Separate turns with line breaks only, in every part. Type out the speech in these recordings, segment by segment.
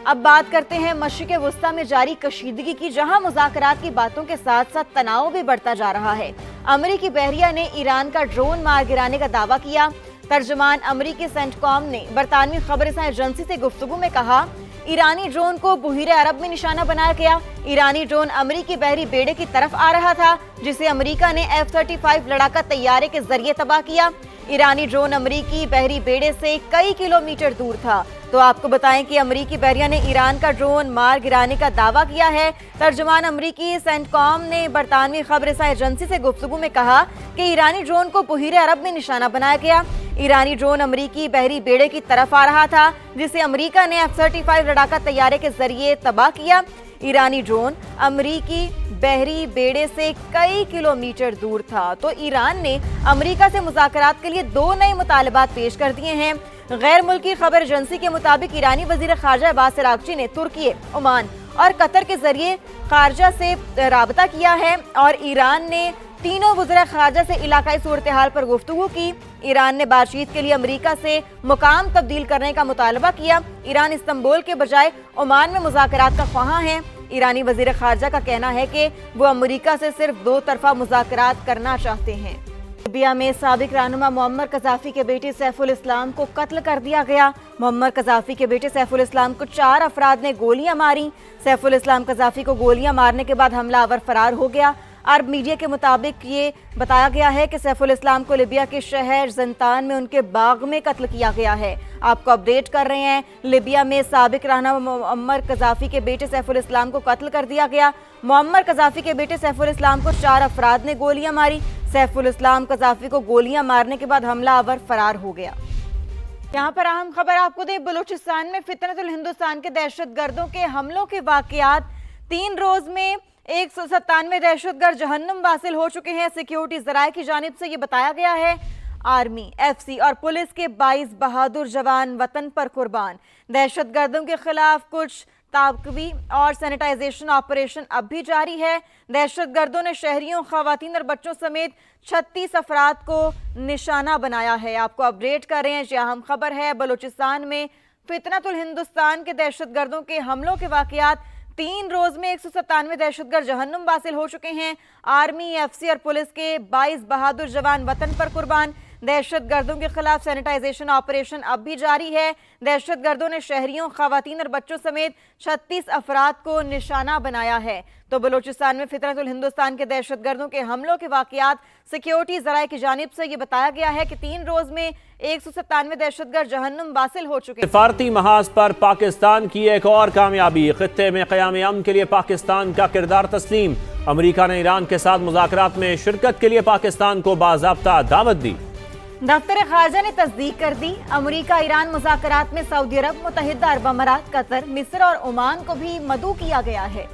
اب बात करते हैं मशरिक़ वस्ता में जारी कशीदगी की, जहां मुज़ाकरात की बातों के साथ साथ तनाव भी बढ़ता जा रहा है। अमरीकी बहरिया ने ईरान का ड्रोन मार गिराने का दावा किया। तर्जुमान अमरीकी सेंटकॉम ने बरतानवी खबरसां एजेंसी से गुफ्तगू में कहा, ईरानी ड्रोन को बुहीरे अरब में निशाना बनाया गया। ईरानी ड्रोन अमरीकी बहरी बेड़े की तरफ आ रहा था, जिसे अमरीका ने F-35 लड़ाका तैयारे के जरिए तबाह किया। ईरानी ड्रोन अमरीकी बहरी बेड़े से कई किलोमीटर दूर था। तो आपको बताएं कि अमरीकी बहरिया ने ईरान का ड्रोन मार गिराने का दावा किया है। तर्जुमान अमरीकी सेंटकॉम ने बरतानवी खबरसां एजेंसी से गुफ्तगू में कहा कि ईरानी ड्रोन को बुहीरे अरब में निशाना बनाया गया। ईरानी ड्रोन अमरीकी बहरी बेड़े की तरफ आ रहा था, जिसे अमरीका ने F-35 लड़ाका तैयारे के जरिए तबाह किया। ईरानी ड्रोन अमरीकी बहरी बेड़े से कई किलोमीटर दूर था। तो ईरान ने अमरीका से मुज़ाकरात के लिए 2 नए मुतालबात पेश कर दिए हैं। गैर मुल्की खबर एजेंसी के मुताबिक ईरानी वज़ीर ख़ारजा अब्बास अराग़ची ने तुर्की, ओमान और कतर के जरिए ख़ारजा से राबता किया है और ईरान ने तीनों वज़ीर ख़ारजा से इलाकाई सूरत हाल पर गुफ्तगू की। ईरान ने बातचीत के लिए अमरीका से मुकाम तब्दील करने का मुतालबा किया। ईरान इस्तांबुल के बजाय ओमान में मुज़ाकरात का ख्वाहां है। ईरानी वज़ीर ख़ारजा का कहना है कि वो अमरीका से सिर्फ 2 तरफ़ा मुज़ाकरात करना चाहते हैं। लीबिया में साबिक रहनुमा मुअम्मर कज़ाफ़ी के बेटे सैफुल इस्लाम को कत्ल कर दिया गया। मुअम्मर कज़ाफ़ी के बेटे सैफुल इस्लाम को 4 अफराद ने गोलियां मारी। सैफुल इस्लाम कज़ाफ़ी को गोलियां मारने के बाद हमलावर फरार हो गया। अरब मीडिया के मुताबिक ये बताया गया है कि सैफुल इस्लाम को लीबिया के शहर ज़ंतान में उनके बाग में कत्ल किया गया है। आपको अपडेट कर रहे हैं, लीबिया में साबिक रहनुमा मुअम्मर कज़ाफ़ी के बेटे सैफुल इस्लाम को कत्ल कर दिया गया। मुअम्मर कज़ाफ़ी के बेटे सैफुल इस्लाम को 4 अफराद ने गोलियां मारी। सैफुल इस्लाम कज़ाफ़ी को गोलियां मारने के बाद हमलावर फरार हो गया। यहाँ पर अहम खबर आपको दें, बलूचिस्तान में फितनतुल हिंदुस्तान के दहशतगर्दों के हमलों के वाक़यात 3 रोज़ में 197 दहशतगर्द जहन्नुम वासिल हो चुके हैं। सिक्योरिटी ज़राए की जानिब से ये बताया गया है। आर्मी, FC और पुलिस के 22 बहादुर जवान वतन पर कुर्बान। दहशतगर्दों के खिलाफ कुछ ताकवी और सैनिटाइजेशन ऑपरेशन अब भी जारी है। दहशतगर्दों ने शहरियों, खवातीन और बच्चों समेत 36 अफराद को निशाना बनाया है। आपको अपडेट कर रहे हैं, जी अहम खबर है, बलूचिस्तान में फितनतुल हिंदुस्तान के दहशतगर्दों के हमलों के वाक़यात 3 रोज़ में 197 दहशतगर्द जहन्नुम वासिल हो चुके हैं। आर्मी, FC और पुलिस के 22 बहादुर जवान वतन पर कुर्बान। दहशतगर्दों के खिलाफ सैनिटाइजेशन ऑपरेशन अब भी जारी है। दहशतगर्दों ने शहरियों, खवातीन और बच्चों समेत 36 अफराद को निशाना बनाया है। तो बलूचिस्तान में फितनतुल हिंदुस्तान के दहशतगर्दों के हमलों के वाक़यात सिक्योरिटी ज़राए की जानिब से ये बताया गया है कि 3 रोज़ में 197 दहशतगर्द जहन्नुम वासिल हो चुके हैं।
सिफारती महाज पर पाकिस्तान की एक और कामयाबी, खित्ते में क़याम अमन के लिए पाकिस्तान का किरदार तस्लीम। अमरीका ने ईरान के साथ मुज़ाकरात में शिरकत के लिए पाकिस्तान को बाज़ाब्ता दावत दी।
दफ्तर ख़ारजा ने तस्दीक कर दी। अमरीका ईरान मुज़ाकरात में सऊदी अरब, मुत्तहिदा अरब अमारात, कतर, मिस्र और ओमान को भी मदऊ किया गया है।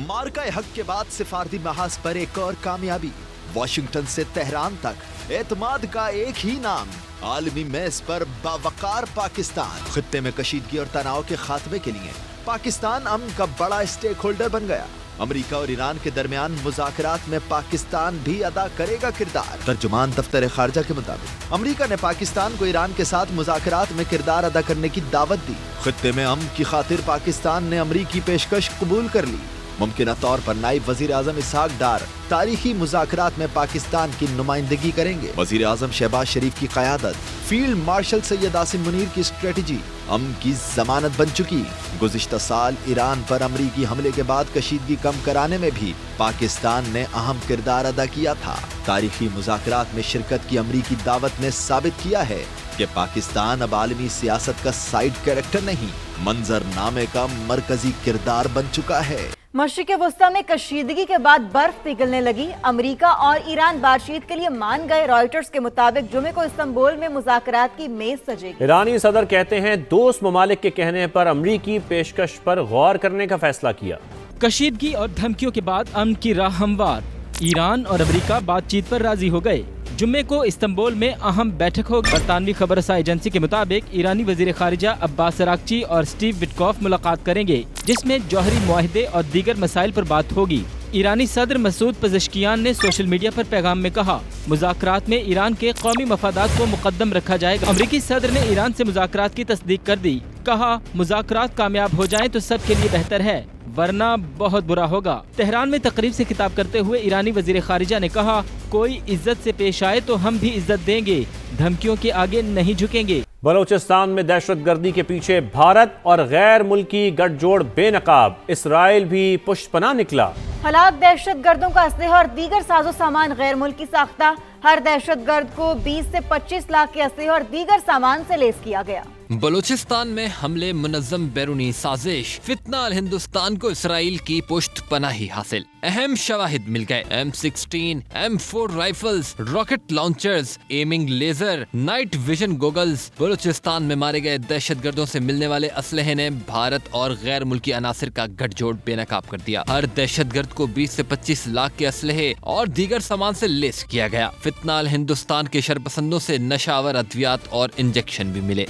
मार्का हक के बाद सिफारती महाज पर एक और कामयाबी। वाशिंगटन से तेहरान तक एतमाद का एक ही नाम, आलमी मेज़ पर बावकार पाकिस्तान। खित्ते में कशीदगी और तनाव के खात्मे के लिए पाकिस्तान अमन का बड़ा स्टेक होल्डर बन गया। अमेरिका और ईरान के दरमियान मुज़ाकरात में पाकिस्तान भी अदा करेगा किरदार। तर्जुमान दफ्तर ख़ारजा के मुताबिक अमेरिका ने पाकिस्तान को ईरान के साथ मुज़ाकरात में किरदार अदा करने की दावत दी। खित्ते में अमन की खातिर पाकिस्तान ने अमरीकी पेशकश कबूल कर ली। मुमकिना तौर पर नायब वज़ीर आज़म इसहाक डार तारीखी मुज़ाकरात में पाकिस्तान की नुमाइंदगी करेंगे। वज़ीर आज़म शहबाज शरीफ की क़यादत, फील्ड मार्शल सैयद आसिम मुनीर की स्ट्रेटजी अमन की जमानत बन चुकी। गुज़िश्ता साल ईरान पर अमरीकी हमले के बाद कशीदगी कम कराने में भी पाकिस्तान ने अहम किरदार अदा किया था। तारीखी मुज़ाकरात में शिरकत की अमरीकी दावत ने साबित किया है कि पाकिस्तान अब आलमी सियासत का साइड कैरेक्टर नहीं, मंजरनामे का मरकजी किरदार बन चुका है।
मशरिक़ वस्ता में कशीदगी के बाद बर्फ पिघलने लगी। अमरीका और ईरान बातचीत के लिए मान गए। रॉयटर्स के मुताबिक जुमे को इस्तांबुल में मुज़ाकरात की मेज सजेगी।
ईरानी सदर कहते हैं दोस्त ममालिक के कहने पर अमरीकी पेशकश पर गौर करने का फैसला किया।
कशीदगी और धमकियों के बाद अमन की राह हमवार। ईरान और अमरीका बातचीत पर राजी हो गए। जुम्मे को इस्तांबुल में अहम बैठक होगी। बरतानवी खबरसां एजेंसी के मुताबिक ईरानी वज़ीर ख़ारिजा अब्बास अराग़ची और स्टीव विटकॉफ मुलाकात करेंगे, जिसमें जौहरी मुआहिदे और दीगर मसाइल पर बात होगी। ईरानी सदर मसूद पज़ेश्कियान ने सोशल मीडिया पर पैगाम में कहा, मुज़ाकरात में ईरान के कौमी मफादात को मुकद्दम रखा जाएगा। अमरीकी सदर ने ईरान से मुज़ाकरात की तस्दीक कर दी। कहा मुज़ाकरात कामयाब हो जाएं तो सब के लिए बेहतर है, वरना बहुत बुरा होगा। तेहरान में तकरीब से खिताब करते हुए ईरानी वजीर खारिजा ने कहा, कोई इज्जत से पेश आए तो हम भी इज्जत देंगे, धमकियों के आगे नहीं झुकेंगे।
बलूचिस्तान में दहशतगर्दी के पीछे भारत और गैर मुल्की गठजोड़ बेनकाब, इसराइल भी पुष्पनाह निकला।
हलाक दहशतगर्दों का असलहा और दीगर साजो सामान गैर मुल्की साख्ता, हर दहशतगर्द को 20 से 25 लाख के असलहे और दीगर सामान से लैस किया गया।
बलूचिस्तान में हमले, मुनज़्ज़म बैरूनी साजिश, फितना अल हिंदुस्तान को इसराइल की पुष्ट पनाही हासिल। अहम शवाहिद मिल गए। M16, M4 rifles, rocket launchers, aiming laser, night vision goggles. Balochistan में मारे गए दहशतगर्दों से मिलने वाले असलहे ने भारत और गैर मुल्की अनासिर का गठजोड़ बेनकाब कर दिया। हर दहशतगर्द को 20 से 25 लाख के असलहे और दीगर सामान से लैस किया गया। फितना अल हिंदुस्तान के शरपसंदों से नशावर अद्वियात और इंजेक्शन भी मिले।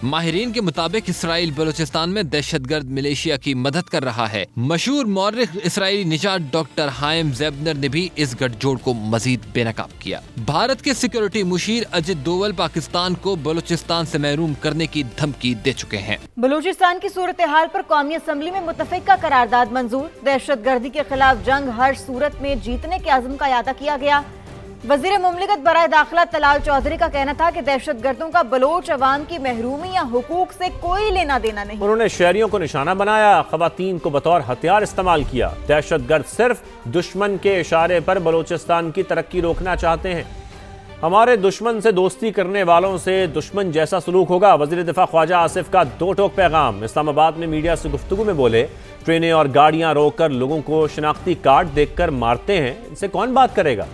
माहिरीन के मुताबिक इसराइल बलूचिस्तान में दहशतगर्द मिलिशिया की मदद कर रहा है। मशहूर मौर्रिख इसराइली निजात डॉक्टर हाइम ज़ेबनर ने भी इस गठजोड़ को मजीद बेनकाब किया। भारत के सिक्योरिटी मुशीर अजित डोवल पाकिस्तान को बलूचिस्तान से महरूम करने की धमकी दे चुके हैं।
बलूचिस्तान की सूरत हाल पर कौमी असम्बली में मुतफ़िका करारदाद मंजूर। दहशतगर्दी के खिलाफ जंग हर सूरत में जीतने के अज़्म का इरादा किया गया। वज़ीर मुमलिकत बराए दाखिला तलाल चौधरी का कहना था कि दहशतगर्दों का बलोच अवाम की महरूमी या हुकूक से कोई लेना देना नहीं।
उन्होंने शहरियों को निशाना बनाया, खवातीन को बतौर हथियार इस्तेमाल किया। दहशतगर्द सिर्फ दुश्मन के इशारे पर बलूचिस्तान की तरक्की रोकना चाहते हैं। हमारे दुश्मन से दोस्ती करने वालों से दुश्मन जैसा सलूक होगा। वज़ीर दिफा ख्वाजा आसिफ का दो टोक पैगाम। इस्लामाबाद में मीडिया से गुफ्तगू में बोले, ट्रेनें और गाड़ियां रोककर लोगों को शनाख्ती कार्ड देकर मारते हैं, इनसे कौन बात करेगा।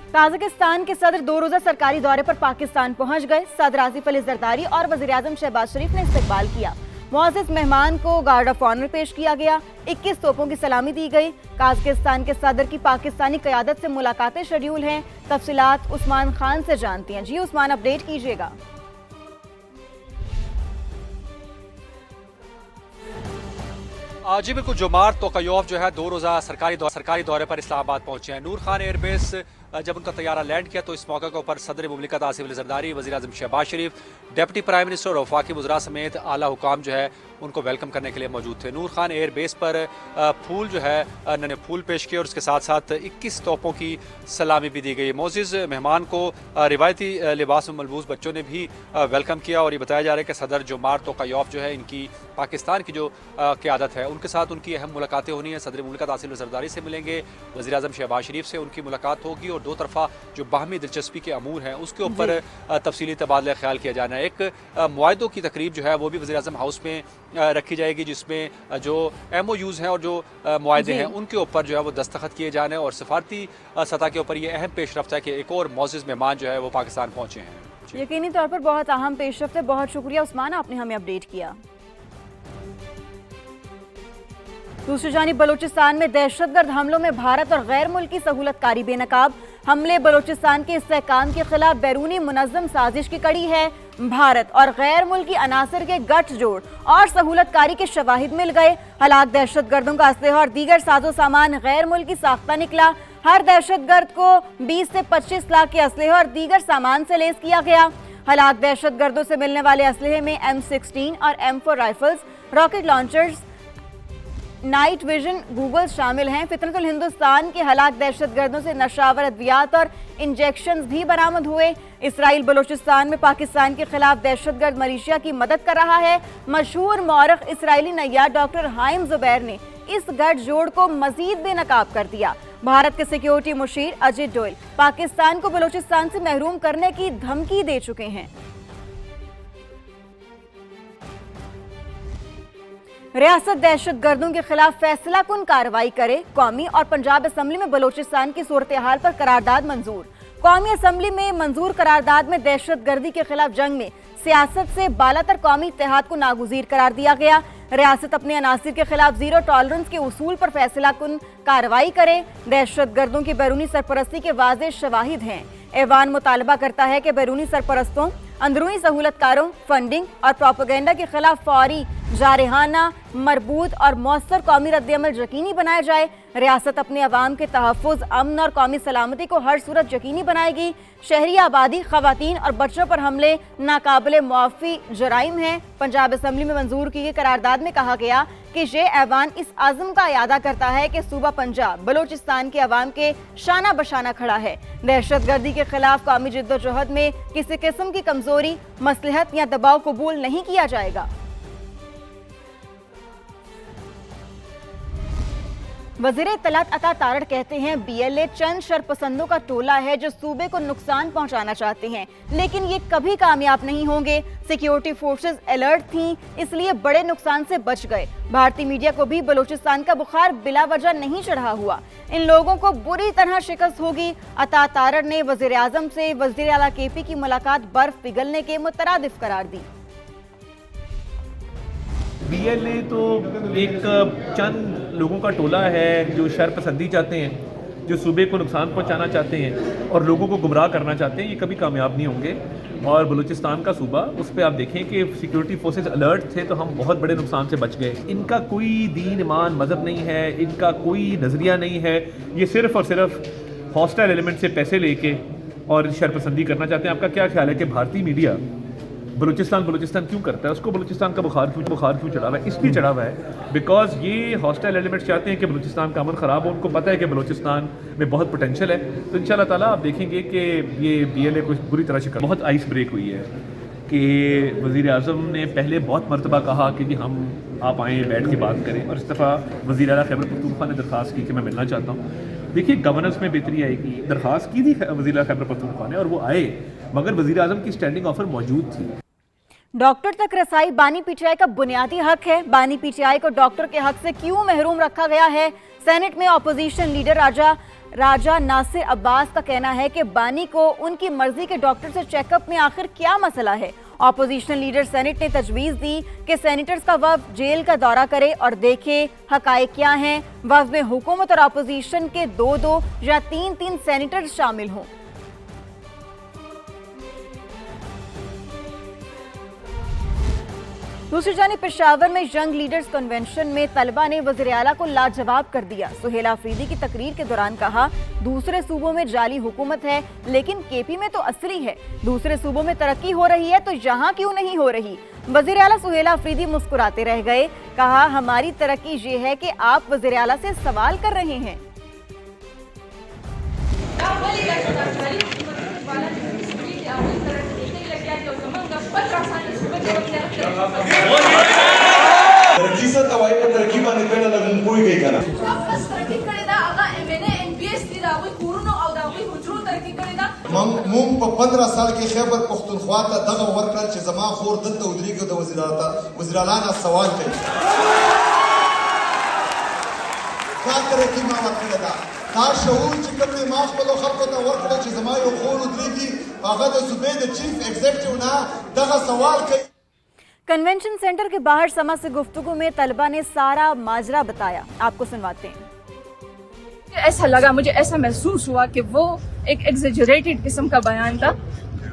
ताजिकिस्तान के सदर 2 रोज़ा सरकारी दौरे पर पाकिस्तान पहुंच गए। सदर आसिफ अली जरदारी और वज़ीर आज़म शहबाज शरीफ ने इस्तकबाल किया। मुअज़्ज़ज़ मेहमान को गार्ड ऑफ ऑनर पेश किया गया। 21 तोपों की सलामी दी गई। ताजिकिस्तान के सदर की पाकिस्तानी क़यादत से मुलाकातें शेड्यूल हैं। तफसीलात उस्मान खान से जानती हैं। जी उस्मान, अपडेट कीजिएगा।
जी बिल्कुल, जुमार तोक़य्योफ़ जो है 2 रोज़ा सरकारी दौरे पर इस्लामाबाद पहुंचे हैं। नूर खान एयरबेस जब उनका तैयारा लैंड किया तो इस मौके के ऊपर सदर मुमलिकत आसिफ अली ज़रदारी, वज़ीर आज़म शहबाज शरीफ, डिप्टी प्राइम मिनिस्टर और वफाकी वज़रा समेत आला हुकाम जो है उनको वेलकम करने के लिए मौजूद थे। नूर खान एयरबेस पर फूल जो है उन्होंने फूल पेश किए और उसके साथ साथ 21 तोपों की सलामी भी दी गई। मोअज़्ज़ज़ मेहमान को रिवायती लिबास में मलबूस बच्चों ने भी वेलकम किया और ये बताया जा रहा है कि सदर जुमार तोक़य्योफ़ जो है इनकी पाकिस्तान की जो क़यादत है उनके साथ उनकी अहम मुलाकातें होनी है। सदर मुमलिकत आसिफ अली ज़रदारी से मिलेंगे, वज़ीर आज़म शहबाज शरीफ से उनकी मुलाकात होगी और 2 तरफ़ा जो बाहमी दिलचस्पी के अमूर हैं उसके ऊपर तफसीली तबादला ख्याल किया जाना है। एक मुआहिदों की तकरीब जो है वो भी वज़ीर आज़म हाउस में रखी जाएगी, जिसमें जो MOUs हैं और जो मुआहिदे हैं उनके ऊपर जो है वो दस्तखत किए जाने और सफारती सतह के ऊपर ये अहम पेशरफ्त है कि एक और मोअज़्ज़ज़ मेहमान जो है वो पाकिस्तान पहुँचे हैं।
यकीनी तौर पर बहुत अहम पेशरफ्त है। बहुत शुक्रिया उस्मान, आपने हमें अपडेट किया। दूसरी जानिब बलूचिस्तान में दहशतगर्द हमलों में भारत और गैर मुल्की सहूलतकारी बेनकाब। हमले बलूचिस्तान के इस्तेहकाम के खिलाफ बैरूनी मुनज़्ज़म साजिश की कड़ी है। भारत और गैर मुल्की अनासर के गठजोड़ और सहूलतकारी के शवाहिद मिल गए। हलाक दहशतगर्दों का असलहा और दीगर साजो सामान गैर मुल्की साख्ता निकला। हर दहशतगर्द को 20 से 25 लाख के असलहे और दीगर सामान से लैस किया गया। हलाक दहशतगर्दों से मिलने वाले असलहे में M16 और M4 rifles, rocket launchers, night vision Google शामिल हैं। फितनतुल हिंदुस्तान के हलाक दहशतगर्दों से नशावर अद्वियात और इंजेक्शंस भी बरामद हुए। इसराइल बलूचिस्तान में पाकिस्तान के खिलाफ दहशतगर्द मिलिशिया की मदद कर रहा है। मशहूर मौरख इसराइली नैया डॉक्टर हाइम ज़ुबैर ने इस गठजोड़ को मजीद बेनकाब कर दिया। भारत के सिक्योरिटी मुशीर अजित डोवल पाकिस्तान को बलूचिस्तान से महरूम करने की धमकी दे चुके हैं। रियासत दहशतगर्दों के खिलाफ फैसला कुन कार्रवाई करे। कौमी और पंजाब असम्बली में बलूचिस्तान की सूरत हाल पर करारदाद मंजूर। कौमी असम्बली में मंजूर करारदाद में दहशतगर्दी के खिलाफ जंग में सियासत से बालातर कौमी इत्तेहाद को नागुज़ीर करार दिया गया। रियासत अपने अनासिर के खिलाफ जीरो टॉलरेंस के उसूल पर फैसला कुन कार्रवाई करे। दहशतगर्दों की बैरूनी सरपरस्ती के वाज़ेह शवाहिद हैं। ऐवान मुतालबा करता है कि बैरूनी सरपरस्तों, अंदरूनी सहूलतकारों, फंडिंग और प्रोपेगेंडा के खिलाफ फौरी जारहाना, मरबूत और मौसर कौमी रद्द-ए-अमल यकीनी बनाया जाए। रियासत अपने अवाम के तहफ़्फ़ुज़, अमन और कौमी सलामती को हर सूरत यकीनी बनाएगी। शहरी आबादी, ख़वातीन और बच्चों पर हमले नाकाबिले मुआफ़ी जराइम हैं। पंजाब असम्बली में मंजूर की गई करारदाद में कहा गया कि ये ऐवान इस आज़म का यादा करता है कि सूबा पंजाब बलूचिस्तान के अवाम के शाना बशाना खड़ा है। दहशत गर्दी के खिलाफ कौमी जिद्दोजहद में किसी किस्म की कमजोरी, मसलहत या दबाव कबूल नहीं किया जाएगा। वज़ीर इत्तलात अता तारड़ कहते हैं BLA चंद शरपसंदों का टोला है जो सूबे को नुकसान पहुंचाना चाहते हैं, लेकिन ये कभी कामयाब नहीं होंगे। सिक्योरिटी फोर्सेस अलर्ट थीं, इसलिए बड़े नुकसान से बच गए। भारतीय मीडिया को भी बलूचिस्तान का बुखार बिला वजह नहीं चढ़ा हुआ। इन लोगों को बुरी तरह शिकस्त होगी। अता तारड़ ने वज़ीर आज़म से वज़ीर आला KP की मुलाकात बर्फ पिघलने के मुतरादिफ करार दी।
BLA तो एक चंद लोगों का टोला है जो शरपसंदी चाहते हैं, जो सूबे को नुकसान पहुंचाना चाहते हैं और लोगों को गुमराह करना चाहते हैं। ये कभी कामयाब नहीं होंगे। और बलूचिस्तान का सूबा, उस पर आप देखें कि सिक्योरिटी फोर्सेस अलर्ट थे तो हम बहुत बड़े नुकसान से बच गए। इनका कोई दीन ईमान मज़हब नहीं है, इनका कोई नज़रिया नहीं है। ये सिर्फ़ और सिर्फ हॉस्टाइल एलिमेंट से पैसे लेके और शरपसंदी करना चाहते हैं। आपका क्या ख्याल है कि भारतीय मीडिया बलूचिस्तान क्यों करता है? उसको बलूचिस्तान का बुखार क्यों चढ़ा हुआ है? इसलिए चढ़ा हुआ है बिकॉज ये हॉस्टाइल एलिमेंट्स चाहते हैं कि बलूचिस्तान का अमन ख़राब हो। उनको पता है कि बलूचिस्तान में बहुत पोटेंशियल है। तो इंशाल्लाह ताला आप देखेंगे कि ये BLA को बुरी तरह से बहुत आइस ब्रेक हुई है कि वज़ीर आज़म ने पहले बहुत मरतबा कहा कि जी आप आएँ, बैठ के बात करें, और इस दफ़ा वज़ीर आला खैबर पख्तूनख्वा ने दरख्वास्त की कि मैं मिलना चाहता हूँ। देखिए, गवर्नेंस में बेहतरी आएगी। दरख्वास्त की थी वज़ीर आला खैबर पख्तूनख्वा ने और वो आए, मगर वज़ीर आज़म की स्टैंडिंग ऑफर मौजूद थी।
डॉक्टर तक रसाई बानी PTI का बुनियादी हक है। बानी PTI को डॉक्टर के हक से क्यों महरूम रखा गया है? सेनेट में अपोजिशन लीडर राजा नासिर अब्बास का कहना है कि बानी को उनकी मर्जी के डॉक्टर से चेकअप में आखिर क्या मसला है। अपोजिशन लीडर सेनेट ने तजवीज़ दी कि सेनेटर्स का वफ़द जेल का दौरा करे और देखे हकायक क्या हैं। वफ़द में हुकूमत और अपोजिशन के 2-2 या 3-3 सेनेटर्स शामिल हों। दूसरी जानिब पेशावर में यंग लीडर्स कन्वेंशन में तलबा ने वज़ीर आला को लाजवाब कर दिया। सुहेला अफरीदी की तकरीर के दौरान कहा, दूसरे सूबों में जाली हुकूमत है लेकिन KP में तो असली है। दूसरे सूबों में तरक्की हो रही है तो यहाँ क्यों नहीं हो रही? वज़ीर आला सुहेला अफरीदी मुस्कुराते रह गए। कहा, हमारी तरक्की ये है कि आप वज़ीर आला से सवाल कर रहे हैं।
तरक्की से तवाई पर तरक्की बाने पहले लगन कोई गई करा
बस तरक्की करेदा आगा MNA NPS दी दावी कुरुनो और दावी हुजरू तरक्की करेदा
मुम पर 15 साल के खैबर पख्तूनख्वा ता दगा वर्कर च जमा खोर दलता उदरी को वज़ीर आला ने सवाल कई का तरक्की मा वकलदा का शऊर च कबले माफ को खलको ता वर्कर च जमा यो खोर उदरी की आगा द सूबे द चीफ एग्जीक्यूटिव ना दगा सवाल कई।
कन्वेंशन सेंटर के बाहर समा से गुफ्तगू में तलबा ने सारा माजरा बताया। आपको सुनवाते हैं।
ऐसा लगा, मुझे ऐसा महसूस हुआ कि वो एक एग्जेजरेटेड किस्म का बयान था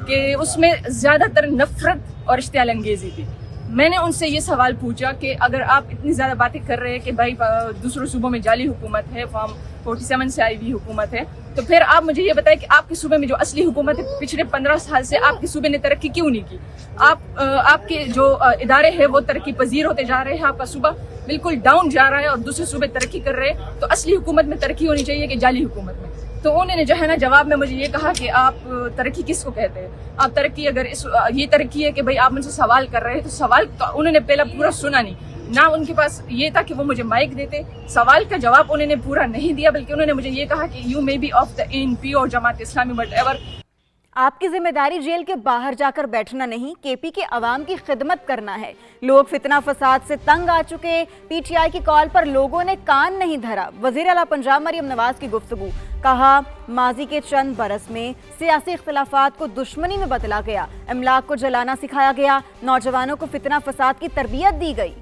कि उसमें ज़्यादातर नफरत और इश्तियाल अंगेजी थी। मैंने उनसे ये सवाल पूछा कि अगर आप इतनी ज़्यादा बातें कर रहे हैं कि भाई दूसरों सूबों में जाली हुकूमत है, फॉर्म 47 से आई हुई हुकूमत है, तो फिर आप मुझे ये बताएं कि आपके सूबे में जो असली हुकूमत है, पिछले 15 साल से आपके सूबे ने तरक्की क्यों नहीं की? आपके जो इदारे हैं वो तरक्की पजीर होते जा रहे हैं, आपका सूबा बिल्कुल डाउन जा रहा है और दूसरे सूबे तरक्की कर रहे हैं। तो असली हुकूमत में तरक्की होनी चाहिए कि जाली हुकूमत में? तो उन्होंने जो है ना जवाब में मुझे ये कहा कि आप तरक्की किसको कहते हैं? आप तरक्की अगर ये तरक्की है कि भाई आप मुझसे सवाल कर रहे हैं, तो सवाल तो उन्होंने पहला पूरा सुना नहीं ना, उनके पास ये था कि वो मुझे माइक देते। सवाल का जवाब उन्होंने पूरा नहीं दिया, बल्कि उन्होंने मुझे ये कहा कि you may be of the ANP और जमात इस्लामी व्हाटएवर।
आपकी जिम्मेदारी जेल के बाहर जाकर बैठना नहीं, KP के अवाम की खिदमत करना है। लोग फितना फसाद से तंग आ चुके, PTI की कॉल पर लोगों ने कान नहीं धरा। वज़ीर आला पंजाब मरियम नवाज की गुफ्तगू। कहा, माजी के चंद बरस में सियासी इख्तिलाफात को दुश्मनी में बदला गया, इमलाक को जलाना सिखाया गया, नौजवानों को फितना फसाद की तरबियत दी गई।